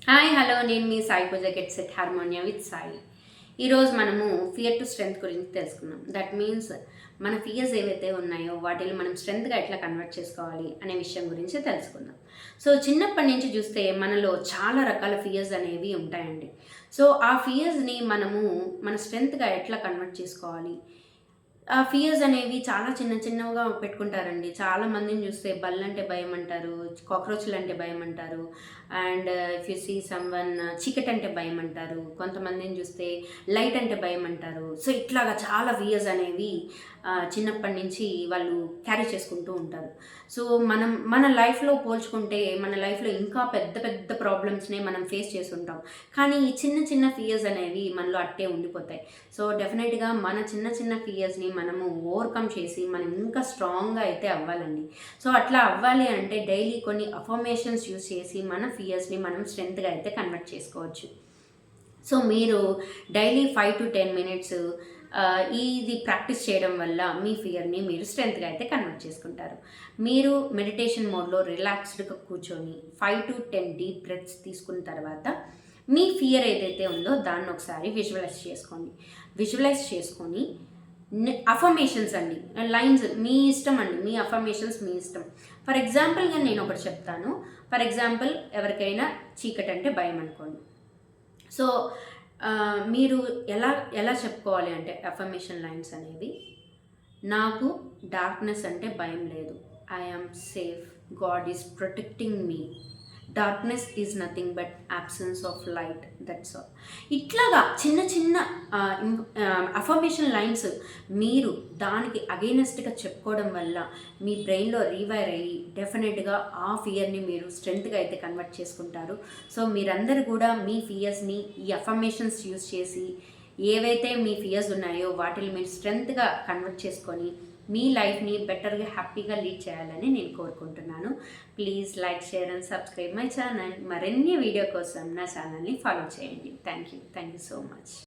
Hi hello నేను మీ సాయి పూజ get set హార్మోనియా with Sai. ఈరోజు మనము ఫియర్ టు స్ట్రెంగ్త్ గురించి తెలుసుకున్నాం. దట్ మీన్స్ మన ఫియర్స్ ఏవైతే ఉన్నాయో వాటిని మనం స్ట్రెంగ్త్గా ఎట్లా కన్వర్ట్ చేసుకోవాలి అనే విషయం గురించి తెలుసుకుందాం. సో చిన్నప్పటి నుంచి చూస్తే మనలో చాలా రకాల ఫియర్స్ అనేవి ఉంటాయండి. సో ఆ ఫియర్స్ని మనము మన స్ట్రెంగ్త్గా ఎట్లా కన్వర్ట్ చేసుకోవాలి, ఆ ఫియర్స్ అనేవి చాలా చిన్న చిన్నవిగా పెట్టుకుంటారండి. చాలా మందిని చూస్తే బల్లంటే భయం అంటారు, కాక్రోచ్‌లు అంటే భయం అంటారు. And if you see someone చీకటంటే భయం అంటారు. కొంతమందిని చూస్తే లైట్ అంటే భయం అంటారు. సో ఇట్లాగా చాలా ఫియర్స్ అనేవి చిన్నప్పటి నుంచి వాళ్ళు క్యారీ చేసుకుంటూ ఉంటారు. సో మన లైఫ్‌లో పోల్చుకుంటే మన లైఫ్‌లో ఇంకా పెద్ద పెద్ద ప్రాబ్లమ్స్‌నే మనం ఫేస్ చేసుంటాం. కానీ ఈ చిన్న చిన్న ఫియర్స్ అనేవి మనలో అట్టే ఉండిపోతాయి. సో డెఫినెట్‌గా మన చిన్న చిన్న ఫియర్స్‌ని మనము ఓవర్‌కమ్ చేసి మనం ఇంకా స్ట్రాంగ్‌గా అయితే అవ్వాలండి. సో అట్లా అవ్వాలి అంటే డైలీ కొన్ని అఫర్మేషన్స్ యూజ్ చేసి మన ఫియర్స్‌ని మనం స్ట్రెంగ్త్‌గా అయితే కన్వర్ట్ చేసుకోవచ్చు. సో మీరు డైలీ 5 to 10 మినిట్స్ ఇది ప్రాక్టీస్ చేయడం వల్ల మీ ఫియర్ని మీరు స్ట్రెంగ్త్గా అయితే కన్వర్ట్ చేసుకుంటారు. మీరు మెడిటేషన్ మోడ్లో రిలాక్స్డ్గా కూర్చొని 5 to 10 డీప్ బ్రెత్స్ తీసుకున్న తర్వాత మీ ఫియర్ ఏదైతే ఉందో దాన్ని ఒకసారి విజువలైజ్ చేసుకోండి. విజువలైజ్ చేసుకొని అఫర్మేషన్స్ అండి, లైన్స్ మీ ఇష్టం అండి, మీ అఫర్మేషన్స్ మీ ఇష్టం. ఫర్ ఎగ్జాంపుల్గా నేను ఒకటి చెప్తాను. ఫర్ ఎగ్జాంపుల్ ఎవరికైనా చీకటి అంటే భయం అనుకోండి. సో మీరు ఎలా ఎలా చెప్పుకోవాలి అంటే అఫర్మేషన్ లైన్స్ అనేవి, నాకు డార్క్నెస్ అంటే భయం లేదు, I am safe, God is protecting me, darkness is nothing but absence of light, that's all. ఇట్లాగా చిన్న చిన్న అఫర్మేషన్ లైన్స్ మీరు దానికి అగైనెస్ట్గా చెప్పుకోవడం వల్ల మీ బ్రెయిన్లో రీవైర్ అయ్యి డెఫినెట్గా ఆ ఫియర్ని మీరు స్ట్రెంగ్త్గా అయితే కన్వర్ట్ చేసుకుంటారు. సో మీరందరూ కూడా మీ ఫియర్స్ని ఈ అఫర్మేషన్స్ యూజ్ చేసి ఏవైతే మీ ఫియర్స్ ఉన్నాయో వాటిని మీరు స్ట్రెంగ్త్గా కన్వర్ట్ చేసుకొని మీ లైఫ్ని బెటర్గా హ్యాపీగా లీడ్ చేయాలని నేను కోరుకుంటున్నాను. Please like, share and subscribe my channel. మరిన్ని వీడియో కోసం నా ఛానల్ని ఫాలో చేయండి. Thank you so much.